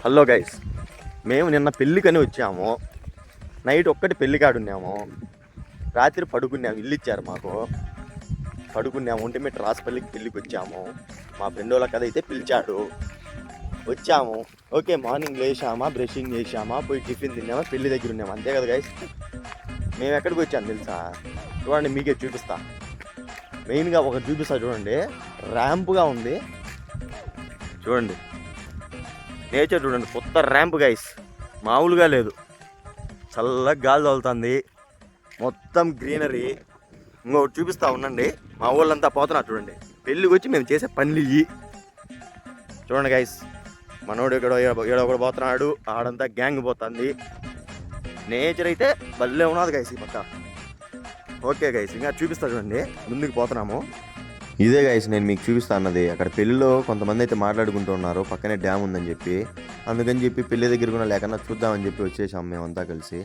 Hello guys, మేము నిన్న పెళ్ళికని వచ్చాము. నైట్ ఒక్కటి పెళ్ళికాడు ఉన్నాము. రాత్రి పడుకున్నాము. ఇల్లు ఇచ్చారు మాకు, పడుకున్నాము. ఒంటిమిట్ట రాసపల్లికి పెళ్ళికి వచ్చాము. మా ఫ్రెండ్ వాళ్ళ కథ అయితే పిలిచాడు, వచ్చాము. ఓకే, మార్నింగ్ లేచామా, బ్రషింగ్ చేసామా, పోయి టిఫిన్ తిన్నామా, పెళ్ళి దగ్గర ఉన్నాము. అంతే కదా గైస్. మేము ఎక్కడికి వచ్చాము తెలుసా? చూడండి, మీకే చూపిస్తా. మెయిన్గా ఒకటి చూపిస్తా చూడండి. ర్యాంప్గా ఉంది చూడండి, నేచర్ చూడండి. కొత్త ర్యాంప్ గైస్, మామూలుగా లేదు. చల్లగా గాలి తగులుతుంది, మొత్తం గ్రీనరీ. ఇంకొకటి చూపిస్తా ఉండండి. మా ఊళ్ళంతా పోతున్నారు చూడండి. పెళ్ళికి వచ్చి మేము చేసే పనులు ఇవి చూడండి గైస్. మనోడు ఇక్కడ ఒకడు పోతున్నాడు, ఆడంతా గ్యాంగ్ పోతుంది. నేచర్ అయితే భలే ఉన్నది గైస్ ఈ పక్క. ఓకే గైస్, ఇంకా చూపిస్తా చూడండి. ముందుకు పోతున్నాము. ఇదే గైస్ నేను మీకు చూపిస్తా అన్నది. అక్కడ పెళ్ళిలో కొంతమంది అయితే మాట్లాడుకుంటూ ఉన్నారు, పక్కనే డ్యామ్ ఉందని చెప్పి. అందుకని చెప్పి పెళ్లి దగ్గర కూడా లేకన్నా చూద్దామని చెప్పి వచ్చేసాము మేమంతా కలిసి.